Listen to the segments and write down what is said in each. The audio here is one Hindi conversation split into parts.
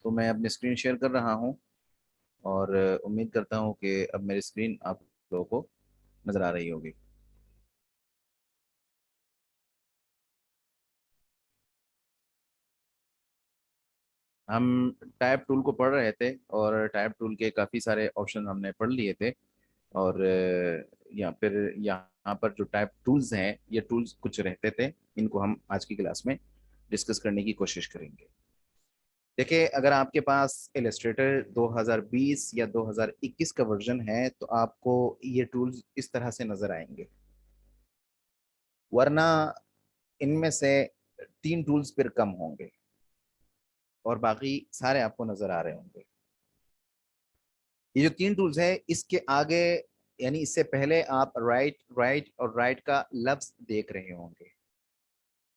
तो मैं अपनी स्क्रीन शेयर कर रहा हूँ और उम्मीद करता हूँ कि अब मेरी स्क्रीन आप लोगों को नज़र आ रही होगी। हम टाइप टूल को पढ़ रहे थे और टाइप टूल के काफ़ी सारे ऑप्शन हमने पढ़ लिए थे। और या फिर यहाँ पर जो टाइप टूल्स हैं, ये टूल्स कुछ रहते थे, इनको हम आज की क्लास में डिस्कस करने की कोशिश करेंगे। देखिए, अगर आपके पास इलस्ट्रेटर 2020 या 2021 का वर्जन है तो आपको ये टूल्स इस तरह से नजर आएंगे, वरना इनमें से तीन टूल्स फिर कम होंगे और बाकी सारे आपको नजर आ रहे होंगे। ये जो तीन टूल्स है, इसके आगे यानी इससे पहले आप राइट राइट और राइट का लफ्ज देख रहे होंगे।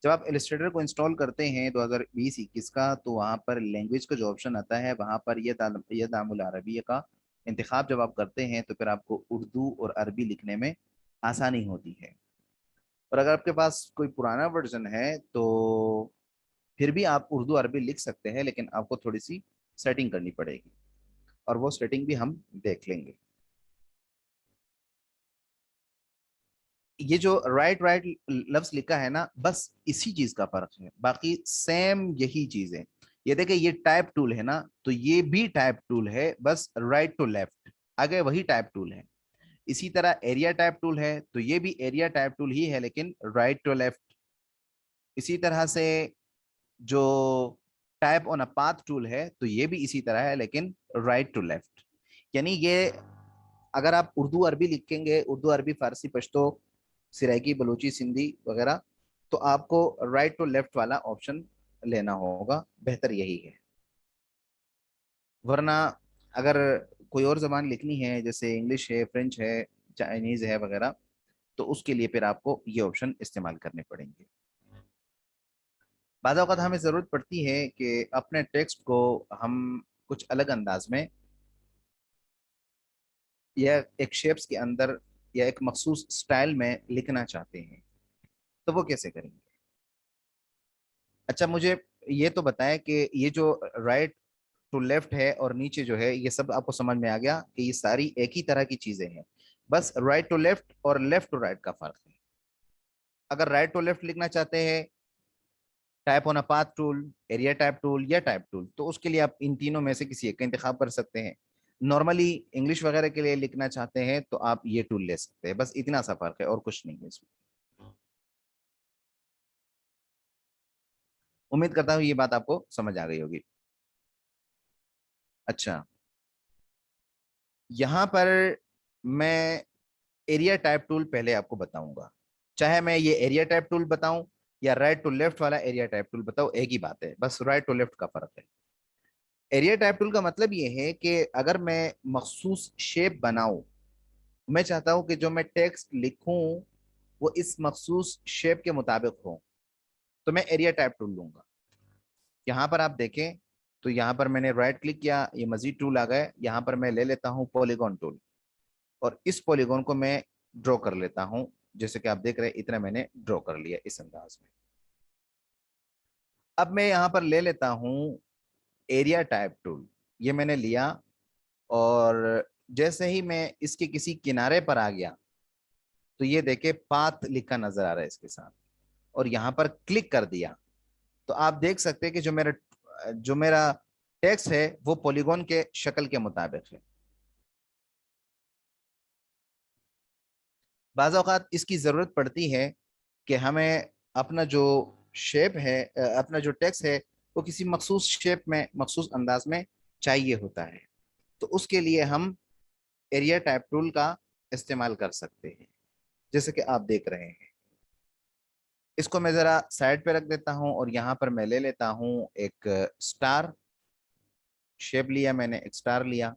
जब आप इलस्ट्रेटर को इंस्टॉल करते हैं 2020-21 का, तो वहाँ पर लैंग्वेज का जो ऑप्शन आता है, वहाँ पर यह दामुल अरबिया का इंतखाब जब आप करते हैं तो फिर आपको उर्दू और अरबी लिखने में आसानी होती है। और अगर आपके पास कोई पुराना वर्जन है तो फिर भी आप उर्दू अरबी लिख सकते हैं, लेकिन आपको थोड़ी सी सेटिंग करनी पड़ेगी और वो सेटिंग भी हम देख लेंगे। ये जो राइट राइट लफ्ज लिखा है ना, बस इसी चीज का फर्क है, बाकी सेम यही चीज है। ये देखिए, ये टाइप टूल है ना, तो ये भी टाइप टूल है, बस राइट टू लेफ्ट आगे वही टाइप टूल है। इसी तरह एरिया टाइप टूल है तो ये भी एरिया टाइप टूल ही है, लेकिन राइट टू लेफ्ट। इसी तरह से जो type on a path tool है तो ये भी इसी तरह है, लेकिन राइट टू लेफ्ट। यानी ये, अगर आप उर्दू अरबी लिखेंगे, उर्दू अरबी फारसी पश्तो सिराइकी बलूची सिंधी वगैरह, तो आपको राइट टू लेफ्ट वाला ऑप्शन लेना होगा, बेहतर यही है। वरना अगर कोई और जबान लिखनी है, जैसे इंग्लिश है, फ्रेंच है, चाइनीज है वगैरह, तो उसके लिए फिर आपको ये ऑप्शन इस्तेमाल करने पड़ेंगे। बाज़ औक़ात हमें ज़रूरत पड़ती है कि अपने टेक्स्ट को हम कुछ अलग अंदाज में या एक शेप्स के अंदर या एक मखसूस स्टाइल में लिखना चाहते हैं, तो वो कैसे करेंगे? अच्छा, मुझे ये तो बताएं कि ये जो राइट टू लेफ्ट है और नीचे जो है, ये सब आपको समझ में आ गया कि ये सारी एक ही तरह की चीजें हैं, बस राइट टू लेफ्ट और लेफ्ट टू राइट का फर्क है। अगर राइट टू लेफ्ट लिखना चाहते हैं, type on a path tool, area type tool या टाइप टूल, तो उसके लिए आप इन तीनों में से किसी एक का इंतखाब कर सकते हैं। नॉर्मली इंग्लिश वगैरह के लिए लिखना चाहते हैं तो आप ये टूल ले सकते हैं, बस इतना सा फर्क है और कुछ नहीं है इसमें। उम्मीद करता हूँ ये बात आपको समझ आ गई होगी। अच्छा, यहाँ पर मैं एरिया टाइप टूल पहले आपको बताऊंगा। चाहे मैं ये एरिया टाइप टूल बताऊं या राइट टू लेफ्ट वाला एरिया टाइप टूल बताऊं, एक ही बात है, बस राइट टू लेफ्ट का फर्क है। एरिया टाइप टूल का मतलब ये है कि अगर मैं मखसूस शेप बनाऊं, मैं चाहता हूं कि जो मैं टेक्स्ट लिखूं वो इस मखसूस शेप के मुताबिक हो, तो मैं एरिया टाइप टूल लूंगा। यहाँ पर आप देखें तो यहाँ पर मैंने राइट क्लिक किया, ये मजीद टूल आ गए, यहाँ पर मैं ले लेता हूँ पॉलीगॉन टूल और इस पॉलीगॉन को मैं ड्रॉ कर लेता हूँ। जैसे कि आप देख रहे हैं, इतना मैंने ड्रॉ कर लिया इस अंदाज में। अब मैं यहाँ पर ले लेता हूँ एरिया टाइप टूल, ये मैंने लिया और जैसे ही मैं इसके किसी किनारे पर आ गया, तो ये देखे पाथ लिखा नजर आ रहा है इसके साथ, और यहाँ पर क्लिक कर दिया, तो आप देख सकते हैं कि जो मेरा टेक्स्ट है वो पॉलीगॉन के शक्ल के मुताबिक है। बाज़ औक़ात इसकी ज़रूरत पड़ती है कि हमें अपना जो शेप है, अपना जो टेक्स्ट है, वो किसी मखसूस शेप में, मखसूस अंदाज में चाहिए होता है, तो उसके लिए हम एरिया टाइप टूल का इस्तेमाल कर सकते हैं, जैसे कि आप देख रहे हैं। इसको मैं ज़रा साइड पे रख देता हूँ और यहाँ पर मैं ले लेता हूँ एक स्टार शेप लिया, मैंने एक स्टार लिया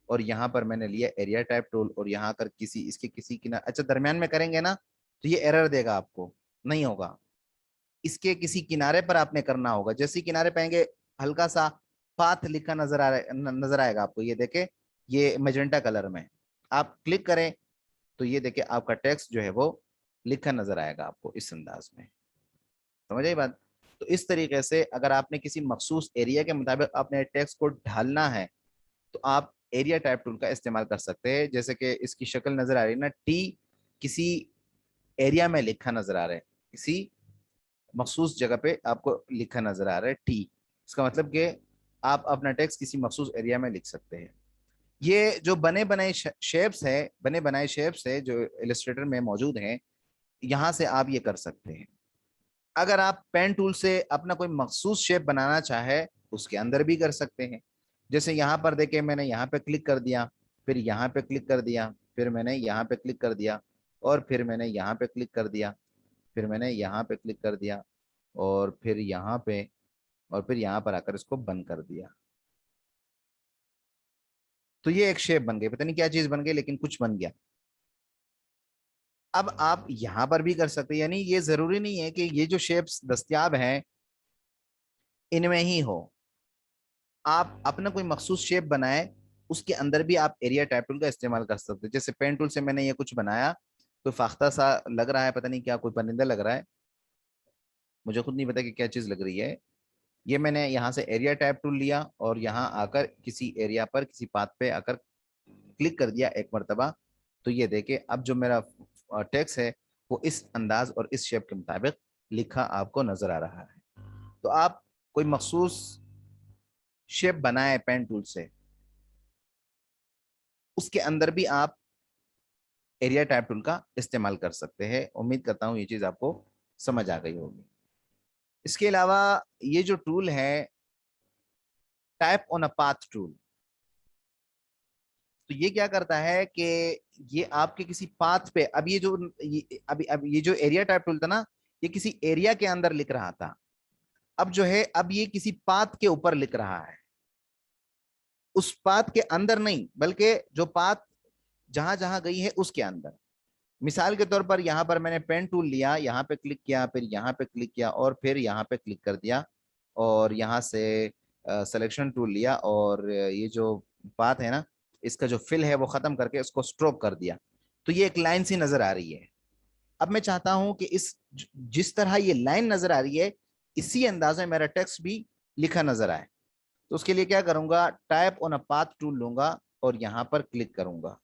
और यहाँ पर मैंने लिया एरिया टाइप टूल और यहाँ कर किसी इसके किसी किनारे, अच्छा दरमियान में करेंगे ना तो ये एरर देगा, आपको नहीं होगा। इसके किसी किनारे पर आपने करना होगा, जैसे ही किनारे पाएंगे हल्का सा पाथ लिखा नजर आएगा आपको, ये देखे, ये मेजेंटा कलर में आप क्लिक करें तो ये देखे आपका टेक्स्ट जो है वो लिखा नजर आएगा आपको इस अंदाज में। समझ आई बात? तो इस तरीके से अगर आपने किसी मखसूस एरिया के मुताबिक अपने टेक्स्ट को ढालना है तो आप एरिया टाइप टूल का इस्तेमाल कर सकते हैं। जैसे कि इसकी शक्ल नजर आ रही है ना, टी किसी एरिया में लिखा नजर आ रहा है, किसी मखसूस जगह पे आपको लिखा नजर आ रहा है टी। इसका मतलब कि आप अपना टेक्स्ट किसी मखसूस एरिया में लिख सकते हैं। ये जो बने बनाए शेप्स है, बने बनाए शेप्स है जो इलस्ट्रेटर में मौजूद हैं, यहाँ से आप ये कर सकते हैं। अगर आप पेन टूल से अपना कोई मखसूस शेप बनाना चाहे उसके अंदर भी कर सकते हैं। जैसे यहाँ पर देखें, मैंने यहाँ पे क्लिक कर दिया, फिर यहाँ पे क्लिक कर दिया, फिर मैंने यहाँ पे क्लिक कर दिया, और फिर मैंने यहाँ पे क्लिक कर दिया, फिर मैंने यहाँ पे क्लिक कर दिया, और फिर यहाँ पे, और फिर यहाँ पर आकर इसको बंद कर दिया। तो ये एक शेप बन गई, पता नहीं क्या चीज बन गई लेकिन कुछ बन गया। अब आप यहां पर भी कर सकते हैं, यानी ये जरूरी नहीं है कि ये जो शेप्स दस्तयाब हैं इनमें ही हो। आप अपना कोई मखसूस शेप बनाए, उसके अंदर भी आप एरिया टाइप टूल का इस्तेमाल कर सकते हैं। जैसे पेन टूल से मैंने ये कुछ बनाया, कोई फाख्ता सा लग रहा है, पता नहीं क्या, कोई परिंदा लग रहा है, मुझे खुद नहीं पता कि क्या चीज लग रही है। ये मैंने यहाँ से एरिया टाइप टूल लिया और यहाँ आकर किसी एरिया पर, किसी पाथ पे आकर क्लिक कर दिया एक मरतबा। तो ये देखे अब जो मेरा टेक्स्ट है वो इस अंदाज और इस शेप के मुताबिक लिखा आपको नजर आ रहा है। तो आप कोई मखसूस शेप बनाए पेन टूल से, उसके अंदर भी आप एरिया टाइप टूल का इस्तेमाल कर सकते हैं। उम्मीद करता हूँ ये चीज आपको समझ आ गई होगी। इसके अलावा ये जो टूल है type on a path tool, तो ये क्या करता है कि ये आपके किसी पाथ पे, अब ये जो अब ये जो एरिया टाइप टूल था ना, ये किसी एरिया के अंदर लिख रहा था। अब जो है, अब ये किसी पाथ के ऊपर लिख रहा है, उस पाथ के अंदर नहीं, बल्कि जो पाथ जहां जहां गई है उसके अंदर। मिसाल के तौर पर यहाँ पर मैंने पेन टूल लिया, यहाँ पे क्लिक किया, फिर यहाँ पे क्लिक किया, और फिर यहाँ पे क्लिक कर दिया, और यहाँ से सिलेक्शन टूल लिया, और ये जो पाथ है ना, इसका जो फिल है वो खत्म करके इसको स्ट्रोक कर दिया। तो ये एक लाइन सी नजर आ रही है। अब मैं चाहता हूं कि इस जिस तरह ये लाइन नजर आ रही है, इसी अंदाज में मेरा टेक्स्ट भी लिखा नजर आए। तो उसके लिए क्या करूंगा, type on a path tool लूंगा और यहां पर क्लिक करूंगा।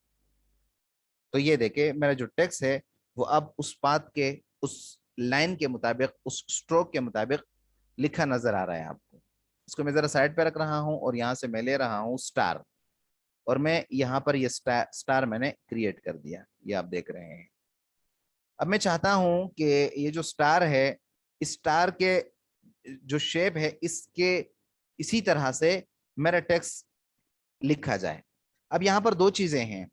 तो ये देखे मेरा जो टेक्स्ट है वो अब उस पाथ के, उस लाइन के मुताबिक, उस स्ट्रोक के मुताबिक लिखा नजर आ रहा है आपको। इसको मैं जरा साइड पे रख रहा हूं और यहां से मैं ले रहा हूं स्टार, और मैं यहां पर ये स्टार मैंने क्रिएट कर दिया, ये आप देख रहे हैं। अब मैं चाहता हूं कि ये जो स्टार है, इस स्टार के जो शेप है इसके इसी तरह से मेरा टेक्स्ट लिखा जाए। अब यहां पर दो चीजें हैं,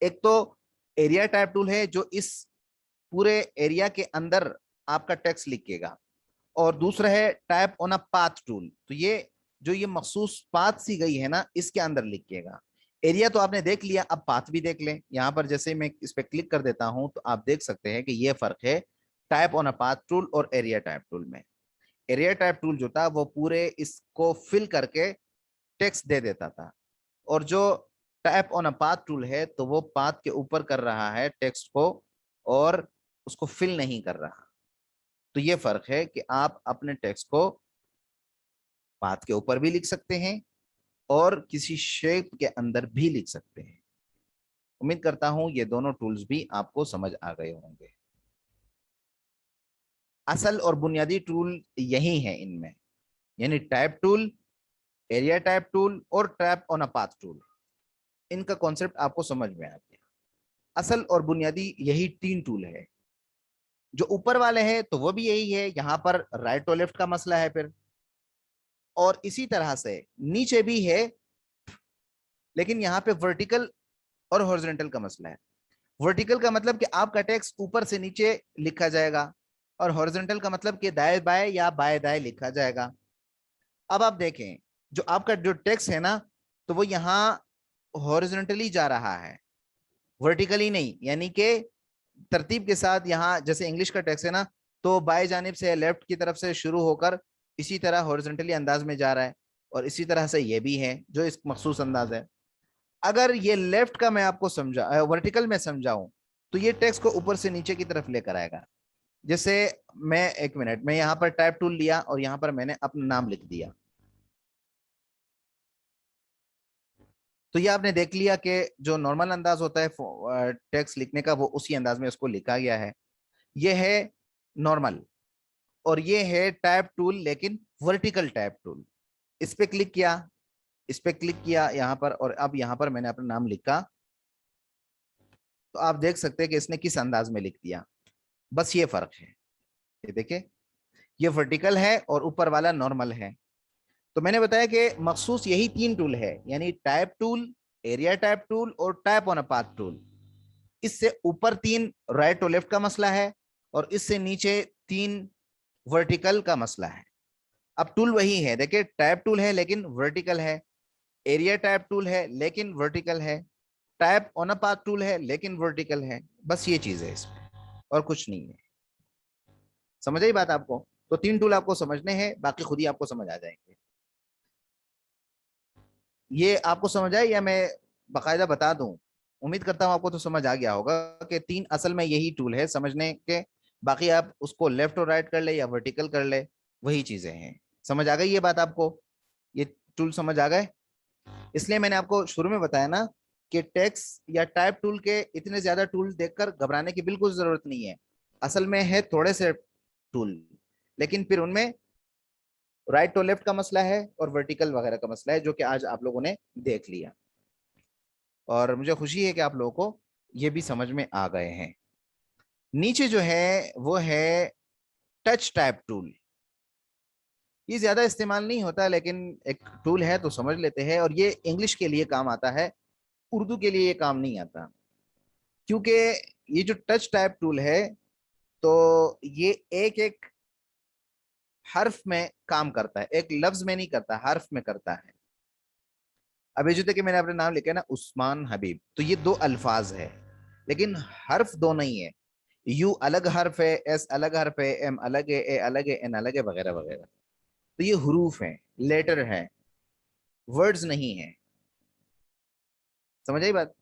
एक तो एरिया टाइप टूल है जो इस पूरे एरिया के अंदर आपका टेक्स्ट लिखेगा, और दूसरा है type on a path tool. तो ये जो ये मखसूस पाथ सी गई है ना, इसके अंदर लिखिएगा। एरिया तो आपने देख लिया, अब पाथ भी देख लें। यहां पर जैसे मैं इस पे क्लिक कर देता हूं तो आप देख सकते हैं कि ये फर्क है type on a path tool और एरिया टाइप टूल में। एरिया टाइप टूल जो था वो पूरे इसको फिल करके टेक्स्ट दे देता था, और जो tap on a path tool है तो वो पाथ के ऊपर कर रहा है टेक्स्ट को, और उसको फिल नहीं कर रहा। तो ये फर्क है कि आप अपने टेक्स्ट को पाथ के ऊपर भी लिख सकते हैं और किसी शेप के अंदर भी लिख सकते हैं। उम्मीद करता हूं ये दोनों टूल्स भी आपको समझ आ गए होंगे। असल और बुनियादी टूल यही है इनमें, यानी type tool, area type tool और tap on a path tool. इनका कॉन्सेप्ट आपको समझ में आ गया। असल और बुनियादी यही तीन टूल है। जो ऊपर वाले हैं तो वो भी यही है, यहाँ पर राइट और लेफ्ट का मसला है फिर, और इसी तरह से नीचे भी है, लेकिन यहाँ पे वर्टिकल और हॉरिजॉन्टल का मसला है। वर्टिकल का मतलब कि आपका टेक्स्ट ऊपर से नीचे लिखा जाएगा, और हॉरिजॉन्टल का मतलब कि दाएं बाएं या बाएं दाएं लिखा जाएगा। अब आप देखें, जो आपका जो टेक्स्ट है ना, तो वो यहाँ हॉरिजॉन्टली जा रहा है, वर्टिकली नहीं। यानी कि तरतीब के साथ, यहाँ जैसे इंग्लिश का टेक्स्ट है ना, तो बाएं जानिब से लेफ्ट की तरफ से शुरू होकर इसी तरह हॉरिजॉन्टली अंदाज में जा रहा है, और इसी तरह से ये भी है जो इस मखसूस अंदाज है। अगर ये लेफ्ट का मैं आपको समझा, वर्टिकल में समझाऊं, तो ये टेक्स्ट को ऊपर से नीचे की तरफ लेकर आएगा। जैसे मैं, एक मिनट, मैं यहाँ पर टाइप टूल लिया और यहाँ पर मैंने अपना नाम लिख दिया, तो ये आपने देख लिया कि जो नॉर्मल अंदाज होता है टेक्स्ट लिखने का, वो उसी अंदाज में उसको लिखा गया है। ये है नॉर्मल, और ये है टाइप टूल, लेकिन वर्टिकल टाइप टूल। इस पे क्लिक किया, इस पे क्लिक किया यहाँ पर, और अब यहाँ पर मैंने अपना नाम लिखा, तो आप देख सकते हैं कि इसने किस अंदाज में लिख दिया। बस ये फर्क है। ये देखिए, ये वर्टिकल है और ऊपर वाला नॉर्मल है। तो मैंने बताया कि मखसूस यही तीन टूल है, यानी type tool, area type tool और type on a path tool. इससे ऊपर तीन राइट और लेफ्ट का मसला है, और इससे नीचे तीन वर्टिकल का मसला है। अब टूल वही है, देखिए टाइप टूल है लेकिन वर्टिकल है, एरिया टाइप टूल है लेकिन वर्टिकल है, type on a path tool है लेकिन वर्टिकल है। बस ये चीज है इसमें, और कुछ नहीं है। समझ आई बात आपको? तो तीन टूल आपको समझने हैं, बाकी खुद ही आपको समझ आ जाएंगे। ये आपको समझ आए या मैं बाकायदा बता दूं? उम्मीद करता हूं आपको तो समझ आ गया होगा कि तीन असल में यही टूल है समझने के। बाकी आप उसको लेफ्ट और राइट कर ले या वर्टिकल कर ले, वही चीजें हैं। समझ आ गई ये बात आपको? ये टूल समझ आ गए? इसलिए मैंने आपको शुरू में बताया ना कि टेक्स्ट या टाइप टूल के इतने ज्यादा टूल देखकर घबराने की बिल्कुल जरूरत नहीं है। असल में है थोड़े से टूल, लेकिन फिर उनमें राइट तो लेफ्ट का मसला है और वर्टिकल वगैरह का मसला है, जो कि आज आप लोगों ने देख लिया। और मुझे खुशी है कि आप लोगों को ये भी समझ में आ गए हैं। नीचे जो है वो है टच टाइप टूल। ये ज्यादा इस्तेमाल नहीं होता, लेकिन एक टूल है तो समझ लेते हैं। और ये इंग्लिश के लिए काम आता है, उर्दू के लिए ये काम नहीं आता। क्योंकि ये जो टच टाइप टूल है, तो ये एक एक हर्फ में काम करता है, एक लफ्ज में नहीं करता, हर्फ में करता है। अब ये जो थे कि मैंने अपने नाम लिखा है ना, उस्मान हबीब, तो ये दो अल्फाज है, लेकिन हर्फ दो नहीं है। यू अलग हर्फ है, एस अलग हर्फ है, एम अलग है, ए अलग है, एन अलग है, वगैरह वगैरह। तो ये हरूफ हैं, लेटर हैं, वर्ड्स नहीं है। समझ आई बात?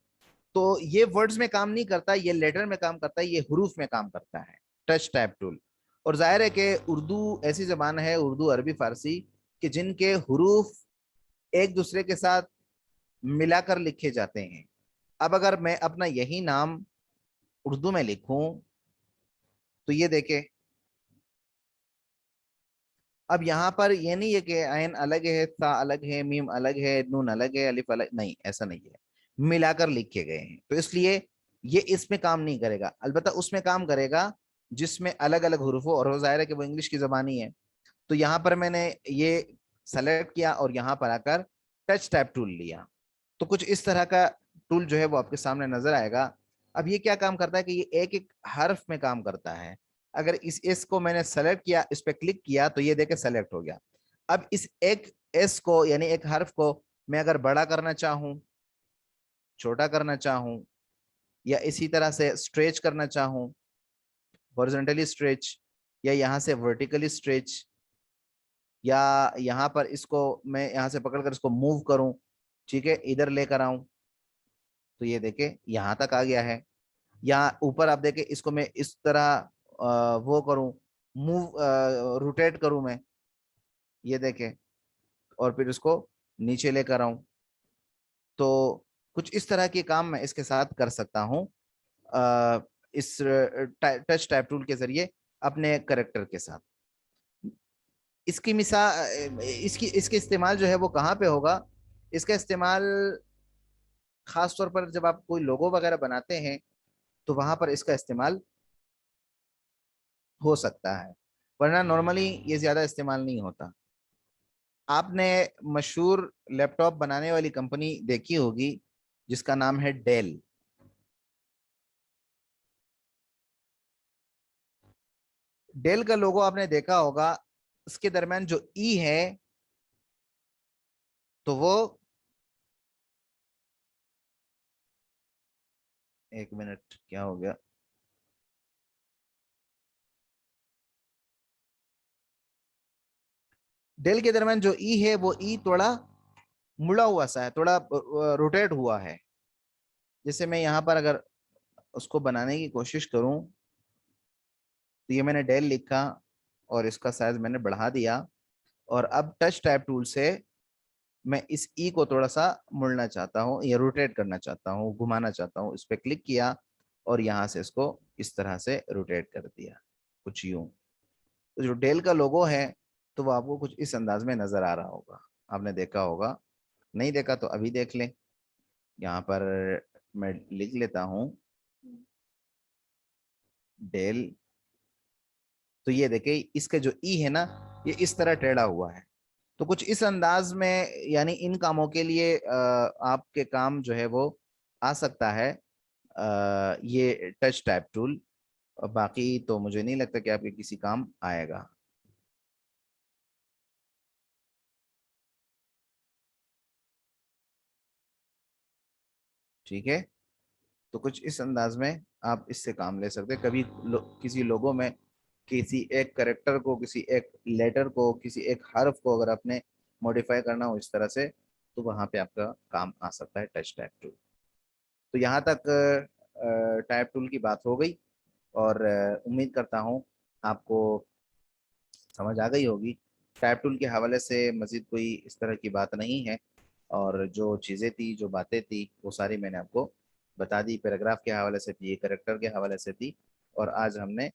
तो ये वर्ड्स में काम नहीं करता, ये लेटर में काम करता है, ये हरूफ में काम करता है, टच टाइप टूल। और जाहिर है कि उर्दू ऐसी जबान है, उर्दू अरबी फारसी, कि जिनके हरूफ एक दूसरे के साथ मिलाकर लिखे जाते हैं। अब अगर मैं अपना यही नाम उर्दू में लिखूं, तो ये देखे, अब यहाँ पर ये नहीं है कि आयन अलग है, ता अलग है, मीम अलग है, नून अलग है, अलिफ अलग, नहीं, ऐसा नहीं है। मिलाकर लिखे गए हैं, तो इसलिए ये इसमें काम नहीं करेगा। अलबत्ता उसमें काम करेगा जिसमें अलग अलग हरूफ हो, और हो जाहिर है कि वो इंग्लिश की जबानी है। तो यहाँ पर मैंने ये सेलेक्ट किया और यहाँ पर आकर टच टाइप टूल लिया। तो कुछ इस तरह का टूल जो है वो आपके सामने नजर आएगा। अब ये क्या काम करता है कि ये एक एक हर्फ में काम करता है। अगर इस एस को मैंने सेलेक्ट किया, इस पे क्लिक किया, तो ये देखे सेलेक्ट हो गया। अब इस एक एस को, यानी एक हर्फ को, मैं अगर बड़ा करना चाहूं, छोटा करना चाहूं, या इसी तरह से स्ट्रेच करना चाहूं, हॉरिजॉन्टली स्ट्रेच, या यहाँ से वर्टिकली स्ट्रेच, या यहाँ पर इसको मैं यहाँ से पकड़कर इसको मूव करूं, ठीक है, इधर लेकर आऊं, तो ये देखे यहाँ तक आ गया है। यहाँ ऊपर आप देखे, इसको मैं इस तरह वो करूं, मूव, रोटेट करूं मैं, ये देखे, और फिर इसको नीचे लेकर आऊं। तो कुछ इस तरह के काम मैं इसके साथ कर सकता हूं, इस टच टाइप टूल के जरिए अपने करेक्टर के साथ। इसकी मिसाल, इसकी इसके इस्तेमाल जो है वो कहाँ पे होगा? इसका इस्तेमाल खास तौर पर जब आप कोई लोगो वगैरह बनाते हैं, तो वहां पर इसका इस्तेमाल हो सकता है, वरना नॉर्मली ये ज्यादा इस्तेमाल नहीं होता। आपने मशहूर लैपटॉप बनाने वाली कंपनी देखी होगी जिसका नाम है डेल। डेल का लोगो आपने देखा होगा, उसके दरमियान जो ई है, तो वो, एक मिनट, क्या हो गया? डेल के दरमियान जो ई है, वो ई थोड़ा मुड़ा हुआ सा है, थोड़ा रोटेट हुआ है। जैसे मैं यहाँ पर अगर उसको बनाने की कोशिश करूं, तो ये मैंने डेल लिखा और इसका साइज मैंने बढ़ा दिया। और अब टच टाइप टूल से मैं इस ई को थोड़ा सा मुड़ना चाहता हूँ या रोटेट करना चाहता हूँ, घुमाना चाहता हूँ। इस पे क्लिक किया और यहाँ से इसको इस तरह से रोटेट कर दिया, कुछ यूं। तो जो डेल का लोगो है तो वो आपको कुछ इस अंदाज में नजर आ रहा होगा, आपने देखा होगा। नहीं देखा तो अभी देख लें। यहाँ पर मैं लिख लेता हूँ डेल। तो ये देखिए इसका जो ई है ना, ये इस तरह टेढ़ा हुआ है। तो कुछ इस अंदाज में, यानी इन कामों के लिए आपके काम जो है वो आ सकता है ये टच टाइप टूल। बाकी तो मुझे नहीं लगता कि आपके किसी काम आएगा। ठीक है। तो कुछ इस अंदाज में आप इससे काम ले सकते हैं। कभी किसी लोगों में किसी एक करेक्टर को, किसी एक लेटर को, किसी एक हर्फ को अगर आपने मॉडिफाई करना हो इस तरह से, तो वहां पे आपका काम आ सकता है टच टाइप टूल। तो यहाँ तक टाइप टूल की बात हो गई। और उम्मीद करता हूँ आपको समझ आ गई होगी। टाइप टूल के हवाले से मजीद कोई इस तरह की बात नहीं है। और जो चीज़ें थी, जो बातें थी, वो सारी मैंने आपको बता दी। पैराग्राफ के हवाले से थी, करेक्टर के हवाले से थी। और आज हमने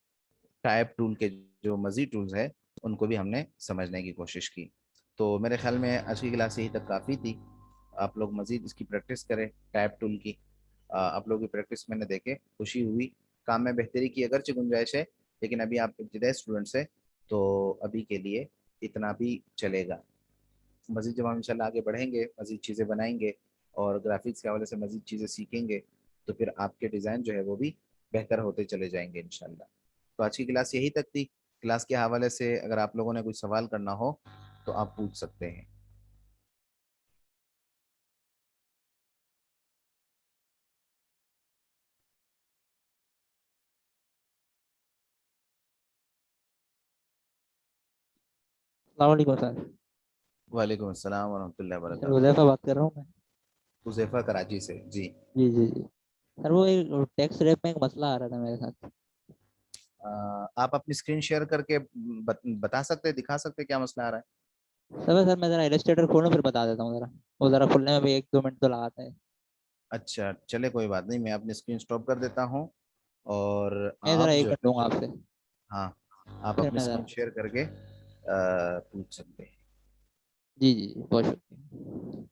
टाइप टूल के जो मजीद टूल्स है उनको भी हमने समझने की कोशिश की। तो मेरे ख्याल में आज की क्लास यही तक काफ़ी थी। आप लोग मजीद इसकी प्रैक्टिस करें टाइप टूल की। आप लोगों की प्रैक्टिस मैंने देखे, खुशी हुई। काम में बेहतरी की अगरचे गुंजाइश है, लेकिन अभी आप इब्तदाई स्टूडेंट्स हैं, तो अभी के लिए इतना भी चलेगा। मजीद जब हम इंशाल्लाह आगे बढ़ेंगे, मजीद चीज़ें बनाएंगे और ग्राफिक्स के हवाले से मजीद चीज़ें सीखेंगे, तो फिर आपके डिज़ाइन जो है वो भी बेहतर होते चले जाएंगे इंशाल्लाह। तो आज की क्लास यही तक थी। क्लास के हवाले से अगर आप लोगों ने कोई सवाल करना हो तो आप पूछ सकते हैं। अस्सलाम वालेकुम सर। वालेकुम अस्सलाम वरहमतुल्लाहि सर वबरकातुहू। हुज़ैफ़ा बात कर रहा हूँ मैं। हुज़ैफ़ा कराची से जी। जी जी जी। सर वो एक टैक्स रैप में एक मसला आ रहा था मेरे साथ। आप अपनी स्क्रीन शेयर करके बता सकते हैं, दिखा सकते हैं क्या मसला आ रहा है? सर मैं ज़रा इलस्ट्रेटर खोलूँ फिर बता देता हूँ ज़रा। वो ज़रा खुलने में भी 1-2 मिनट तो लगाता है। अच्छा चले, कोई बात नहीं, मैं अपनी स्क्रीन स्टॉप कर देता हूँ। और मैं ज़रा आप एक जो मिनट है, लूँगा आपसे। हाँ, आप फिर अपनी मैं स्क्रीन ज़रा। शेयर करके पूछ सकते हैं। जी जी जी, बहुत शुक्रिया।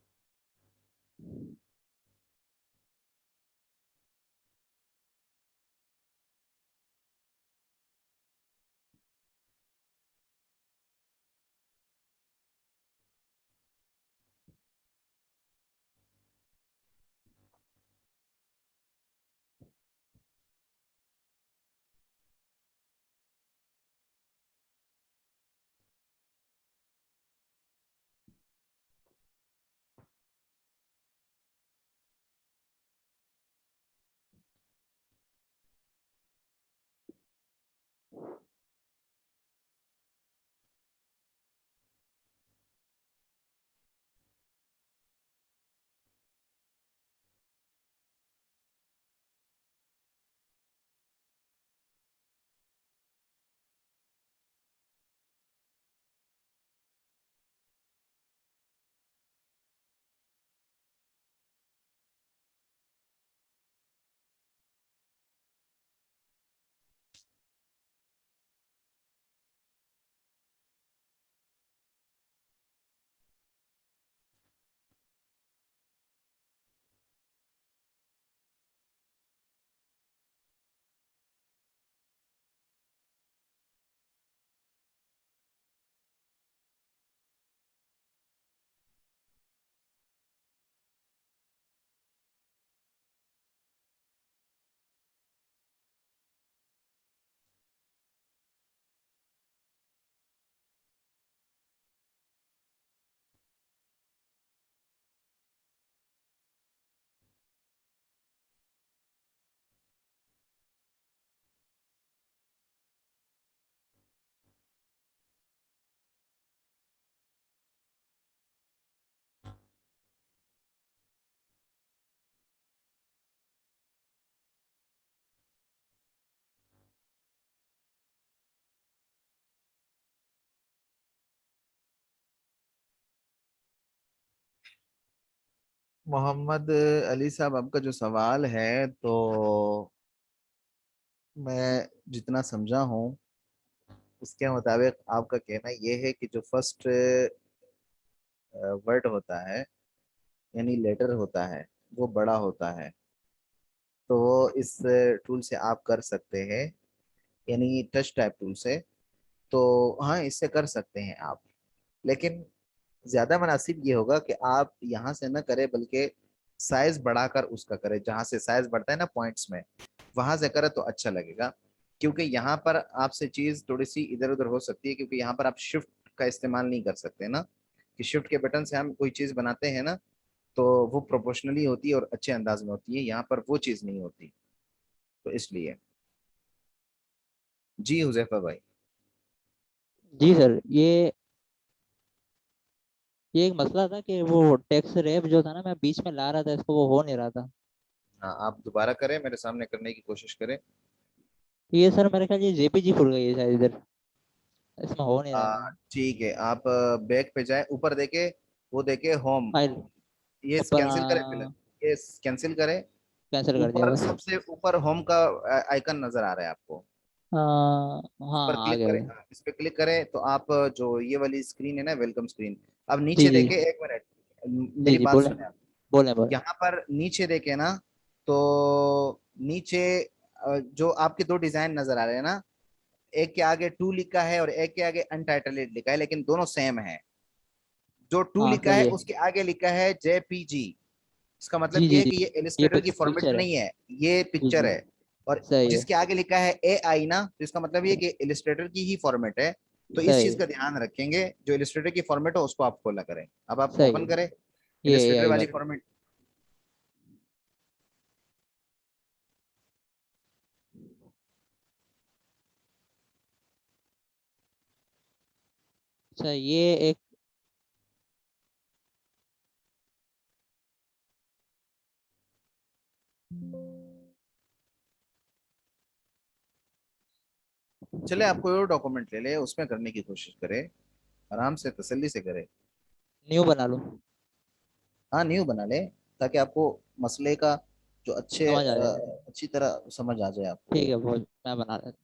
मोहम्मद अली साहब, आपका जो सवाल है, तो मैं जितना समझा हूँ उसके मुताबिक आपका कहना यह है कि जो फर्स्ट वर्ड होता है, यानी लेटर होता है, वो बड़ा होता है। तो वो इस टूल से आप कर सकते हैं, यानी टच टाइप टूल से। तो हाँ, इससे कर सकते हैं आप, लेकिन ज्यादा मुनासिब ये होगा कि आप यहाँ से ना करें, बल्कि साइज बढ़ाकर उसका करें। जहां से साइज बढ़ता है ना पॉइंट्स में, वहां से करें तो अच्छा लगेगा। क्योंकि यहाँ पर आपसे चीज थोड़ी सी इधर उधर हो सकती है, क्योंकि यहाँ पर आप शिफ्ट का इस्तेमाल नहीं कर सकते ना, कि शिफ्ट के बटन से हम कोई चीज बनाते हैं ना, तो वो प्रोपोर्शनली होती है और अच्छे अंदाज में होती है। यहाँ पर वो चीज नहीं होती, तो इसलिए। जी हुजैफा भाई। जी सर, ये एक मसला था कि वो टैक्स रैप जो था ना, मैं बीच में ला रहा था इसको, वो हो नहीं रहा था। हाँ, आप दोबारा करें, मेरे सामने करने की कोशिश करें। ये सर मेरे ख्याल ये जेपीजी खुल गई है शायद इधर, इसमें हो नहीं रहा है। ठीक है, आप बैक पे जाए, ऊपर देखे, वो देखे होम। फाइल ये ऊपर, कैंसिल करें पहले, ये कैंसिल करें। कैंसिल कर दिया ऊपर बस। सबसे ऊपर होम का आइकन नजर आ रहा है आपको। हाँ ऊपर आ क्लिक गया करें, भाई। हाँ, इस पे क्लिक करें तो आप जो ये वाली स्क्रीन है ना, वेलकम स्क्रीन। अब जी नीचे जी देखे, एक मिनट, जी मेरी जी, बात बोले सुने आप। बोले बोले। यहाँ पर नीचे देखे ना, तो नीचे जो आपके दो डिजाइन नजर आ रहे हैं ना, एक के आगे टू लिखा है और एक के आगे अनटाइटलेड लिखा है, लेकिन दोनों सेम है। जो टू हाँ लिखा सही है है। उसके आगे लिखा है जेपीजी। इसका मतलब जी ये जी है जी, कि ये ये इलिस्ट्रेटर की फॉर्मेट पिक्चर है। नहीं है, ये जी पिक्चर जी, है। और सही है। जिसके आगे लिखा है ए आई ना, तो इसका मतलब ये कि इलिस्ट्रेटर की ही फॉर्मेट है। तो इस सही चीज है। का ध्यान रखेंगे, जो इलिस्ट्रेटर की फॉर्मेट हो उसको आप खोला करें। अब आप सही ओपन है। करें ये इलिस्ट्रेटर आई वाली वाली। फॉर्मेट। अच्छा, ये एक, चले, आप कोई और डॉक्यूमेंट ले ले, उसमें करने की कोशिश करें, आराम से तसल्ली से करें। न्यू बना लूँ? हाँ, न्यू बना ले, ताकि आपको मसले का जो समझ आ जाए। अच्छी तरह समझ आ जाए आपको। ठीक है, बहुत मैं बना लेता हूँ।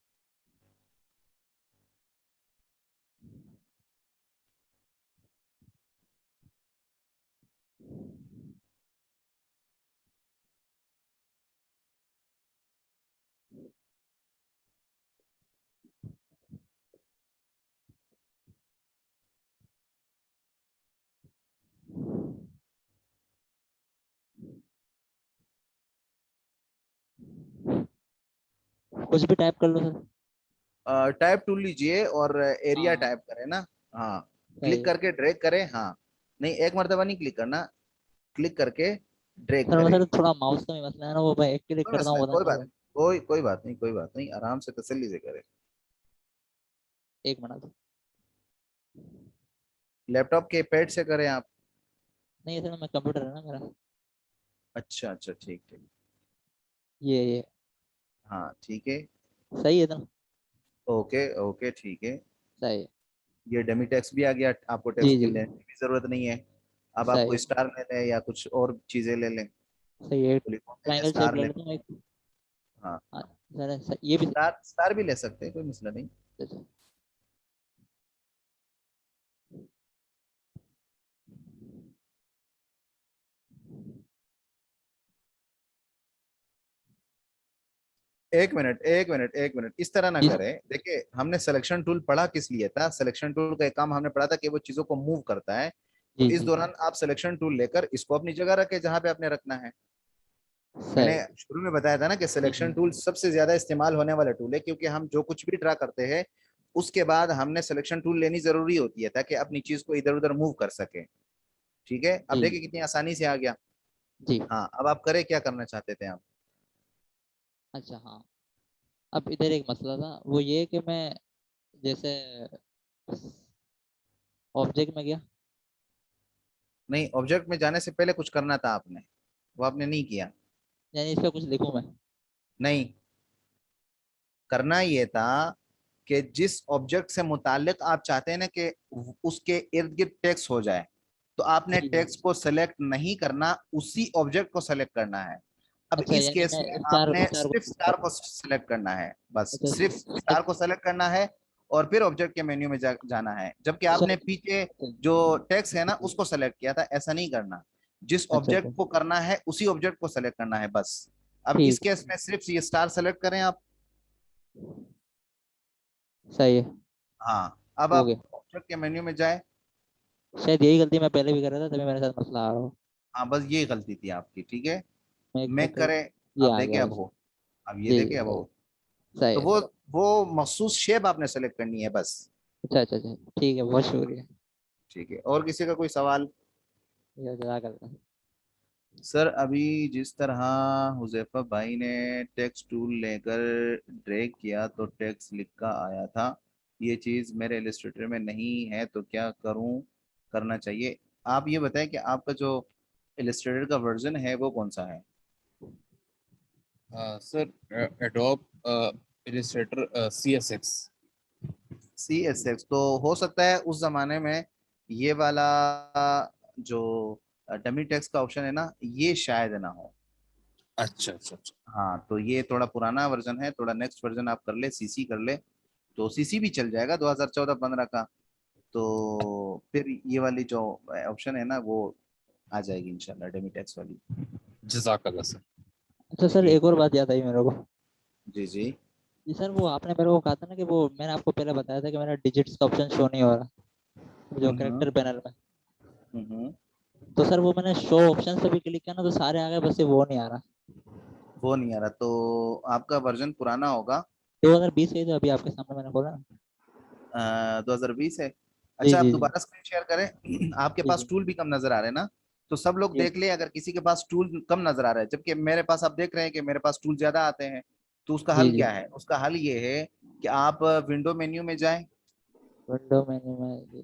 कुछ भी टाइप कर लो सर। टाइप टूल लीजिए और एरिया हाँ टाइप करें ना। हाँ, सही क्लिक है। करके ड्रैग करें। हाँ, नहीं, एक मरतबा नहीं क्लिक करना, क्लिक करके ड्रैग सर करें। सर थोड़ा माउस का भी मसला है ना, वो मैं एक क्लिक कोई करता मसला हूँ है, पता कोई नहीं बात वो। नहीं, कोई बात नहीं, कोई बात नहीं, आराम से तसल्ली से करें। एक मिनट। लैपटॉप के पैड से करें आप। नहीं सर, मैं कंप्यूटर है ना मेरा। अच्छा अच्छा, ठीक ठीक। ये हाँ, ठीक है। सही है ना? ओके ओके, ठीक है। सही है। ये डमी टेक्स्ट भी आ गया, आपको जी टेक्स्ट की जी, लेने की भी जरूरत नहीं है। अब आप सही कोई है। स्टार ले लें या कुछ और चीजें ले लें, सही है, तो लिखोगे या ट्रायंगल शेप स्टार ले ले। लेता हूँ एक। हाँ, हाँ ये भी। स्टार स्टार भी ले सकते हैं, कोई मसला नहीं। एक मिनट, एक मिनट, एक मिनट, इस तरह ना जी करें। देखिए, हमने सिलेक्शन टूल पढ़ा किस लिए था? सिलेक्शन टूल का एक काम हमने पढ़ा था कि वो चीजों को मूव करता है। तो जी इस जी, दौरान आप सिलेक्शन टूल लेकर इसको अपनी जगह रखें जहां पे आपने रखना है। मैंने सही। शुरू में बताया था ना कि जी जी, सिलेक्शन टूल सबसे ज्यादा इस्तेमाल होने वाला टूल है, क्योंकि हम जो कुछ भी ड्रा करते हैं उसके बाद हमने सिलेक्शन टूल लेनी जरूरी होती है, ताकि अपनी चीज को इधर उधर मूव कर सके। ठीक है, अब जी देखिए कितनी आसानी से आ गया। जी। हाँ, अब आप करें, क्या करना चाहते थे आप? अच्छा हाँ, अब इधर एक मसला था, वो ये कि मैं जैसे ऑब्जेक्ट में गया। नहीं, ऑब्जेक्ट में जाने से पहले कुछ करना था आपने, वो आपने नहीं किया। यानी इस पे कुछ लिखूं मैं? नहीं, करना ये था कि जिस ऑब्जेक्ट से मुतालिक आप चाहते हैं ना कि उसके इर्द गिर्द टेक्स्ट हो जाए, तो आपने जी जी। टेक्स्ट को सेलेक्ट नहीं करना, उसी ऑब्जेक्ट को सेलेक्ट करना है। अब अच्छा, इस यानी केस में मैं स्टार आपने स्टार को सिर्फ select स्टार करूँ। को सेलेक्ट करना है, बस अच्छा सिर्फ स्टार को सेलेक्ट करना है, और फिर ऑब्जेक्ट के मेन्यू में जाना है। जबकि आपने सर। पीछे अच्छा जो टेक्स्ट है ना उसको सेलेक्ट किया था, ऐसा नहीं करना। जिस अच्छा अच्छा, ऑब्जेक्ट को करना है उसी ऑब्जेक्ट को सेलेक्ट करना है बस। अब इस ठीक केस में सिर्फ ये स्टार सेलेक्ट करें आप। सही है। हाँ, अब हो आप गया। ऑब्जेक्ट के मेन्यू में जाए। शायद यही गलती मैं पहले भी कर रहा था, तभी मेरे साथ मसला आ रहा हो। हाँ, बस ये गलती थी आपकी, ठीक है। मैं एक मैं मिनट। करे, ये अब आ देखे गया अब बस। हो, अब ये जी देखे जी, अब सही हो। सही तो है। वो मखसूस शेप आपने सेलेक्ट करनी है बस। अच्छा अच्छा अच्छा, ठीक है, बहुत शुक्रिया। ठीक है, और किसी का कोई सवाल? ये जज़ाकल्लाह। सर अभी जिस तरह हुजैफा भाई ने टेक्स्ट टूल लेकर ड्रैग किया तो टेक्स्ट लिख का आया था, ये चीज़ मेरे इलस्ट्रेटर में नहीं है, तो क्या करूं, करना चाहिए? आप ये बताएं कि आपका जो इलस्ट्रेटर का वर्जन है वो कौन सा है? Sir adobe Illustrator CSX। CSX तो हो सकता है उस जमाने में ये वाला जो डमी टेक्स्ट का ऑप्शन है ना, ये शायद ना हो। अच्छा अच्छा अच्छा। हाँ, तो ये थोड़ा पुराना वर्जन है, थोड़ा नेक्स्ट वर्जन आप कर ले, सीसी कर ले, तो सीसी भी चल जाएगा 2014-15 का। तो फिर ये वाली जो ऑप्शन है ना वो आ जाएगी इंशाल्लाह, डेमी टैक्स वाली। जज़ाकल्लाह सर। अच्छा सर, ठीक। एक और बात याद आई मेरे को। जी जी। जी सर, वो आपने मेरे को कहा था ना कि वो मैंने आपको पहले बताया था कि मेरा डिजिट्स का ऑप्शन शो नहीं हो रहा जो हम्म करेक्टर पैनल में। हम्म। तो सर वो मैंने शो ऑप्शन से भी क्लिक किया ना, तो सारे आ गए, बस ये वो नहीं आ रहा। वो नहीं आ रहा तो आपका वर्जन पुराना होगा। 2020 है जो अभी आपके सामने मैंने बोला ना। 2020 है। जी अच्छा, आप जी जी दोबारा स्क्रीन शेयर करें। आपके जी पास जी टूल भी कम नजर आ रहे हैं ना, तो सब लोग जी। देख ले, अगर किसी के पास टूल कम नजर आ रहा है, जबकि मेरे पास आप देख रहे हैं कि मेरे पास टूल ज्यादा आते हैं, तो उसका जी हल जी। क्या है? उसका हल ये है कि आप विंडो मेन्यू में जाएं। विंडो मेन्यू में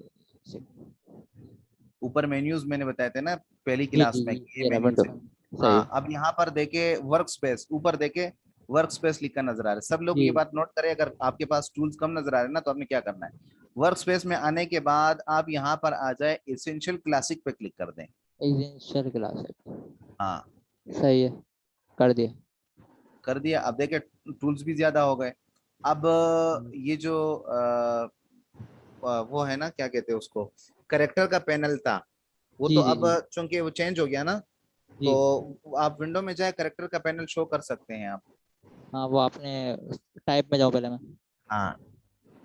ऊपर मेन्यूज मैंने बताए थे ना पहली जी क्लास जी में जी, कि ये ये रहा मेन्यूज विंडो है। मेन्यू, सही हाँ, है। अब यहाँ पर देखे वर्क स्पेस, ऊपर देखे वर्क स्पेस लिखा नजर आ रहा है। सब लोग ये जी, बात नोट करें, अगर आपके पास टूल्स कम नजर आ रहे हैं ना, तो आपने क्या करना है, वर्क स्पेस में आने के बाद आप यहाँ पर आ जाए, एसेंशियल क्लासिक पे क्लिक कर दें। एसेंशियल क्लास है। हाँ, सही है, कर दिया। कर दिया। अब देखे टूल्स भी ज्यादा हो गए। अब ये जो वो है ना, क्या कहते हैं उसको, करेक्टर का पैनल था, वो तो जी जी अब जी चूंकि वो चेंज हो गया ना, जी। तो आप विंडो में जाए, करेक्टर का पैनल शो कर सकते हैं आप। हाँ, वो आपने टाइप में जाऊँ पहले मैं। हाँ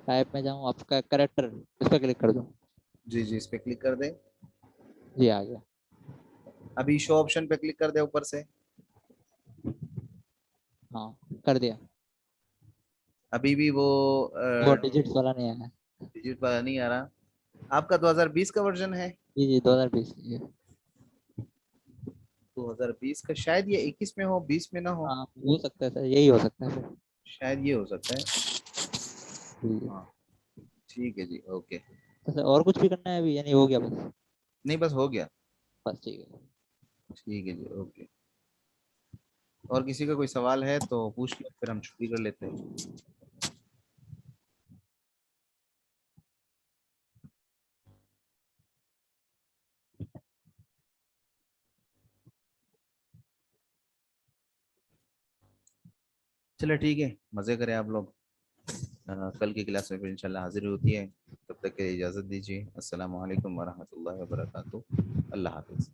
टाइप में जाऊँ, आपका करेक्टर इस पर क्लिक कर दूँ। जी जी, इस पे क्लिक कर दे। जी, आ गया। अभी शो ऑप्शन पे क्लिक कर दे ऊपर से। हाँ, कर दिया। अभी भी वो वो डिजिट्स वाला नहीं आया। डिजिट वाला नहीं आ रहा। आपका 2020 का वर्जन है? जी जी, 2020 ये। 2020 का शायद ये 21 में हो, 20 में ना हो। हाँ, हो सकता है सर, यही हो सकता है फिर। शायद ये हो सकता है। जी जी। हाँ, ठीक है जी, ओके। तो सर और कुछ भी करना है अभी, यानी हो गया बस? नहीं, बस हो गया। बस ठीक है। ठीक है जी, ओके। और किसी का कोई सवाल है तो पूछ लो, फिर हम छुट्टी कर लेते हैं। चलो ठीक है, मजे करें आप लोग। कल की क्लास में फिर इंशाल्लाह हाजिर होती है। तब तक के लिए इजाज़त दीजिए। अस्सलाम वालेकुम वरहमतुल्लाहि वबरकातुहू। अल्लाह हाफिज़।